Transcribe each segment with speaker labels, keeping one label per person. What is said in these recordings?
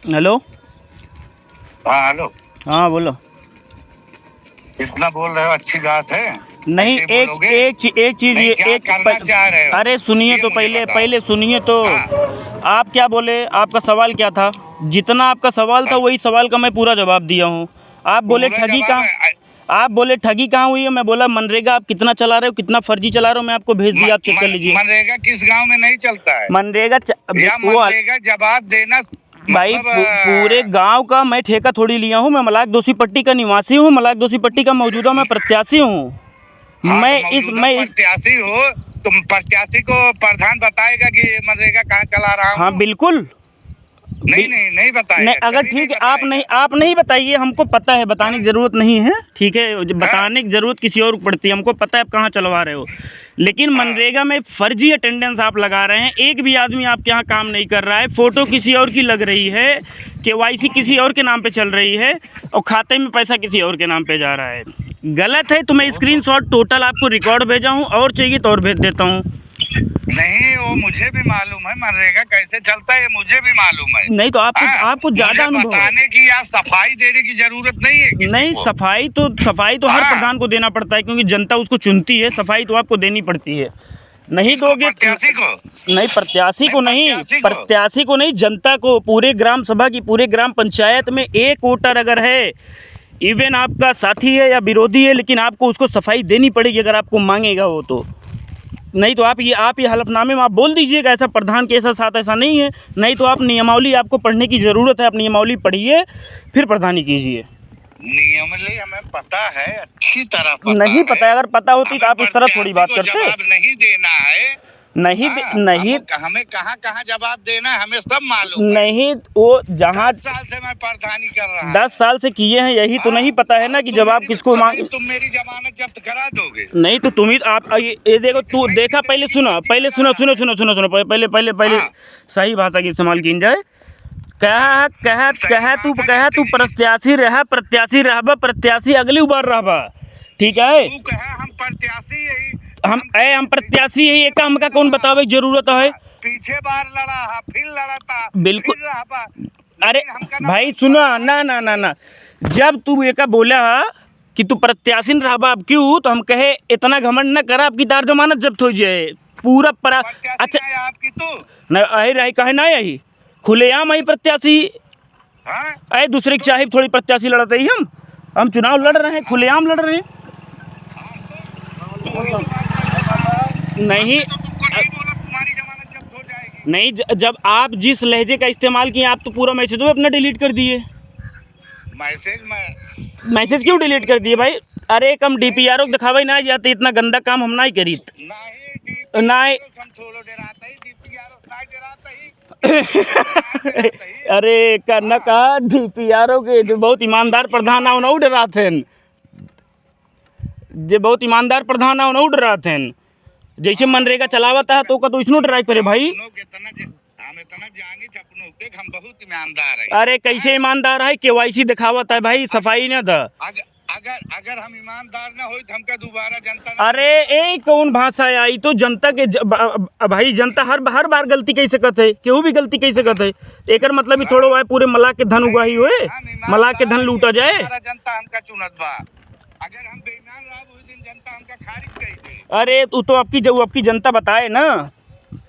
Speaker 1: Hello.
Speaker 2: हाँ hello.
Speaker 1: हाँ बोलो।
Speaker 2: इतना बोल रहे हो, अच्छी बात है।
Speaker 1: नहीं,
Speaker 2: ऐसे
Speaker 1: एक
Speaker 2: बोलोगे?
Speaker 1: एक एक चीज़
Speaker 2: नहीं,
Speaker 1: ये
Speaker 2: क्या करना चाह रहे हो?
Speaker 1: अरे सुनिए
Speaker 2: ये
Speaker 1: तो,
Speaker 2: मुझे
Speaker 1: पहले
Speaker 2: बताओ।
Speaker 1: पहले सुनिए तो।
Speaker 2: हाँ।
Speaker 1: आप क्या बोले? आपका सवाल क्या था? जितना आपका सवाल था वही सवाल का मैं पूरा जवाब दिया हूँ। आप बोले
Speaker 2: पूरा
Speaker 1: ठगी
Speaker 2: जवाब
Speaker 1: कहाँ,
Speaker 2: है।
Speaker 1: आप बोले ठगी कहाँ हुई है? मैं बोला मनरेगा आप कितना चला रहे हो, कितना फर्जी चला रहे हो, मैं आपको भेज दिया, आप चेक कर लीजिए।
Speaker 2: मनरेगा किस गांव में नहीं चलता है?
Speaker 1: मनरेगा
Speaker 2: या
Speaker 1: वो
Speaker 2: मनरेगा जवाब देना
Speaker 1: भाई
Speaker 2: मतलब
Speaker 1: पूरे गांव का मैं ठेका थोड़ी लिया हूँ। मैं मलाक दोषी पट्टी का निवासी हूँ, मलाक दोषी पट्टी का मौजूदा मैं प्रत्याशी हूँ।
Speaker 2: हाँ, तो
Speaker 1: मैं
Speaker 2: मौजूदा
Speaker 1: इस
Speaker 2: प्रत्याशी हो, तुम प्रत्याशी को प्रधान बताएगा कि मनरेगा कहाँ चला रहा
Speaker 1: हाँ
Speaker 2: हूँ?
Speaker 1: बिल्कुल।
Speaker 2: नहीं नहीं नहीं
Speaker 1: नहीं,
Speaker 2: बताएगा,
Speaker 1: अगर
Speaker 2: कभी नहीं
Speaker 1: ठीक है
Speaker 2: बताएगा।
Speaker 1: आप नहीं बताइए, हमको पता है, बताने की
Speaker 2: हाँ?
Speaker 1: ज़रूरत नहीं है, ठीक है।
Speaker 2: हाँ?
Speaker 1: बताने की ज़रूरत किसी और को पड़ती है, हमको पता है आप कहाँ चलवा रहे हो। लेकिन
Speaker 2: हाँ?
Speaker 1: मनरेगा में फर्जी अटेंडेंस आप लगा रहे हैं, एक भी आदमी आपके यहाँ काम नहीं कर रहा है, फ़ोटो किसी और की लग रही है, केवाईसी किसी और के नाम पे चल रही है, और खाते में पैसा किसी और के नाम पे जा रहा है। गलत है तो मैं स्क्रीनशॉट टोटल आपको रिकॉर्ड भेजा हूँ, और चाहिए तो और भेज देता हूँ।
Speaker 2: नहीं, वो मुझे भी मालूम है मनरेगा कैसे चलता है, ये मुझे भी मालूम है।
Speaker 1: नहीं तो आपको
Speaker 2: हाँ?
Speaker 1: आपको ज़्यादा
Speaker 2: मुझे
Speaker 1: अनुभव है।
Speaker 2: बताने की या सफाई देने की जरूरत नहीं है किसी
Speaker 1: नहीं,
Speaker 2: को।
Speaker 1: सफाई तो हर
Speaker 2: हाँ?
Speaker 1: प्रधान को देना पड़ता है, क्योंकि जनता उसको चुनती है। सफाई तो आपको देनी पड़ती है, नहीं
Speaker 2: किसको?
Speaker 1: दोगे
Speaker 2: प्रत्याशी को?
Speaker 1: नहीं, प्रत्याशी को नहीं,
Speaker 2: प्रत्याशी को।
Speaker 1: प्रत्याशी को नहीं, जनता को, पूरे ग्राम सभा की, पूरे ग्राम पंचायत में एक वोटर अगर है, इवन आपका साथी है या विरोधी है, लेकिन आपको उसको सफाई देनी पड़ेगी अगर आपको मांगेगा वो तो। नहीं तो आप ये हलफनामे में आप बोल दीजिएगा ऐसा प्रधान के ऐसा साथ ऐसा नहीं है। नहीं तो आप नियमावली, आपको पढ़ने की ज़रूरत है, आप नियमावली पढ़िए फिर प्रधानी कीजिए।
Speaker 2: नियमावली हमें पता है, अच्छी तरह पता
Speaker 1: नहीं पता है, अगर पता होती तो
Speaker 2: हमें
Speaker 1: आप इस तरह थोड़ी
Speaker 2: प्रत्याशी
Speaker 1: बात
Speaker 2: को
Speaker 1: करते।
Speaker 2: जवाब नहीं देना है।
Speaker 1: नहीं
Speaker 2: हाँ,
Speaker 1: नहीं
Speaker 2: हमें कहाँ कहाँ जवाब देना है हमें सब मालूम है।
Speaker 1: नहीं, वो जहाँ
Speaker 2: 10 साल से मैं प्रधानी कर रहा
Speaker 1: 10 साल से किए हैं, यही तो नहीं पता है ना कि जवाब किसको मांग।
Speaker 2: तुम मेरी जमानत जब्त करा दोगे?
Speaker 1: नहीं तो तुम ही आप ये देखो, तू देखा, पहले सुनो, पहले पहले पहले
Speaker 2: हाँ।
Speaker 1: सही भाषा की इस्तेमाल की जाए। कह तू प्रत्याशी रहबा, प्रत्याशी अगली बार रहबा, ठीक है।
Speaker 2: तू कहे हम प्रत्याशी यही
Speaker 1: हम प्रत्याशी यही एक हमका कौन बतावे जरूरत है।
Speaker 2: पीछे बार लड़ा, फिर लड़ा था,
Speaker 1: बिल्कुल।
Speaker 2: फिर रहा।
Speaker 1: अरे भाई सुनो ना ना ना ना, जब तू एक बोला कि तू प्रत्याशी न रहबा, अब क्यों, तो हम कहे इतना घमंड न करा, आपकी दार जमानत जब्त हो जाए पूरा अच्छा
Speaker 2: आपकी तू
Speaker 1: न आई रही, कहे ना यही खुलेआम आई प्रत्याशी।
Speaker 2: हाँ?
Speaker 1: अरे दूसरे की चाहे थोड़ी प्रत्याशी लड़ते ही हम चुनाव लड़ रहे हैं, खुलेआम लड़ रहे हैं। नहीं
Speaker 2: तुमको नहीं बोला तुम्हारी जमानत जब्त हो जाएगी?
Speaker 1: नहीं, जब आप जिस लहजे का इस्तेमाल किए, आप तो पूरा मैसेज अपना डिलीट कर दिए। मैसेज क्यों डिलीट कर दिए भाई? अरे कम डीपीआरओ दिखावे ना जाते, इतना गंदा काम हम ना ही करी ना। अरे करना कहा डीपीआरओ के जो बहुत ईमानदार प्रधान आओ ना डरा थे, जो बहुत ईमानदार प्रधान आओ ना डरा थे, जैसे मनरेगा चलावता है तो का तो इसनो ड्राइव करे भाई।
Speaker 2: हम बहुत ईमानदार है।
Speaker 1: अरे कैसे ईमानदार है? केवाईसी दिखावत है भाई, सफाई न था।
Speaker 2: अगर हम ईमानदार ना हो तो हमका दोबारा जनता
Speaker 1: अरे ए कौन भाषा आई तो जनता के भाई जनता हर बार गलती कह सकत है, केहू भी गलती कह सकत है। एकर मतलब ही थोड़ो है पूरे मलाक के धन उगाही हुए, मलाक के धन लूटा जाए।
Speaker 2: जनता हमका चुनत बा, अगर हम बेईमान रहा उस दिन जनता हमका खारिज कर दे।
Speaker 1: अरे वो तो आपकी जनता बताए ना।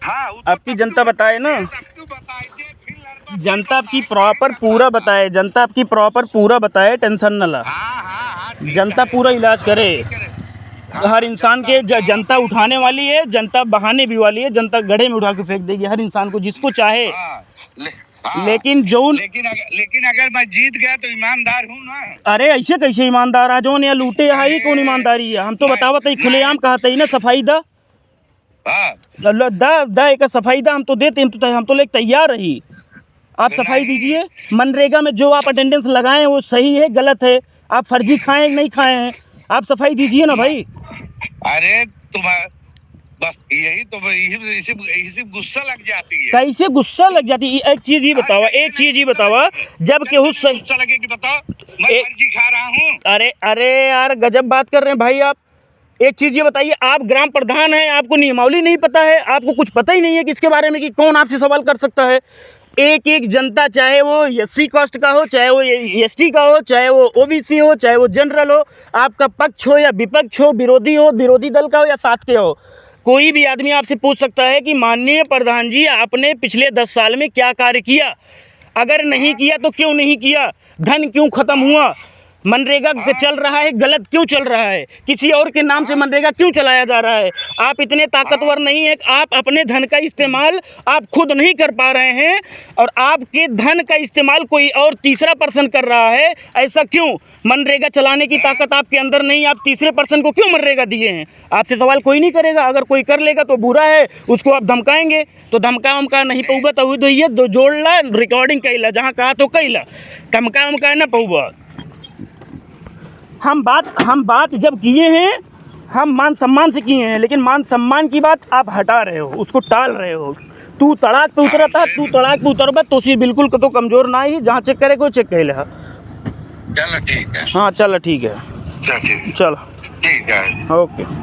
Speaker 2: हाँ,
Speaker 1: आपकी जनता बताए ना, जनता आपकी प्रॉपर पूरा बताए, जनता आपकी प्रॉपर पूरा बताए, टेंशन न ला। जनता पूरा इलाज करे। हर इंसान के जनता उठाने वाली है, जनता बहाने भी वाली है, जनता गड्ढे में उठा के फेंक देगी हर इंसान को जिसको चाहे। लेकिन
Speaker 2: अगर मैं जीत गया तो ईमानदार हूँ ना।
Speaker 1: अरे ऐसे कैसे ईमानदार आ जो ने लूटे है, ही कौन ईमानदारी है? हम तो बतावत है खुलेआम कहते ही ना, सफाई दा एक सफाई दा, हम तो देते, हम तो लेके तैयार रही। आप सफाई दीजिए। मनरेगा में जो आप अटेंडेंस लगाएं वो सही है गलत है, आप फर्जी खाएं नहीं खाए हैं, आप सफाई दीजिए ना भाई।
Speaker 2: अरे तुम्हारा बस यही गुस्सा लग जाती है।
Speaker 1: कैसे गुस्सा लग जाती है? एक चीज ही बतावा, जब केहू सही
Speaker 2: गुस्सा लगे कि बताओ मैं फर्जी खा रहा हूँ।
Speaker 1: अरे यार गजब बात कर रहे हैं भाई आप। एक चीज़ ये बताइए, आप ग्राम प्रधान हैं, आपको नियमावली नहीं पता है, आपको कुछ पता ही नहीं है कि इसके बारे में कि कौन आपसे सवाल कर सकता है। एक एक जनता, चाहे वो एससी कास्ट का हो, चाहे वो एसटी का हो, चाहे वो ओबीसी हो, चाहे वो जनरल हो, आपका पक्ष हो या विपक्ष हो, विरोधी दल का हो या साथ के हो, कोई भी आदमी आपसे पूछ सकता है कि माननीय प्रधान जी आपने पिछले 10 साल में क्या कार्य किया, अगर नहीं किया तो क्यों नहीं किया, धन क्यों खत्म हुआ, मनरेगा चल रहा है गलत क्यों चल रहा है, किसी और के नाम से मनरेगा क्यों चलाया जा रहा है। आप इतने ताकतवर नहीं है कि आप अपने धन का इस्तेमाल आप खुद नहीं कर पा रहे हैं और आपके धन का इस्तेमाल कोई और तीसरा पर्सन कर रहा है, ऐसा क्यों। मनरेगा चलाने की ताकत आपके अंदर नहीं, आप तीसरे पर्सन को क्यों मनरेगा दिए हैं। आपसे सवाल कोई नहीं करेगा, अगर कोई कर लेगा तो बुरा है, उसको आप धमकाएंगे तो धमका वमका नहीं पऊबा तो ये दो जोड़ ला रिकॉर्डिंग कैला, जहाँ कहा तो कैला, धमका वमका ना पऊबा। हम बात जब किए हैं हम मान सम्मान से किए हैं, लेकिन मान सम्मान की बात आप हटा रहे हो, उसको टाल रहे हो। तू तड़ाक पे उतरा था, तू तड़ाक पे उतरबा तो सी बिल्कुल तो कमज़ोर ना ही, जहाँ चेक करे कोई चेक कर ले।
Speaker 2: चलो ठीक है।
Speaker 1: हाँ चलो ठीक है,
Speaker 2: चलो ठीक
Speaker 1: चलो
Speaker 2: ठीक है।
Speaker 1: ओके।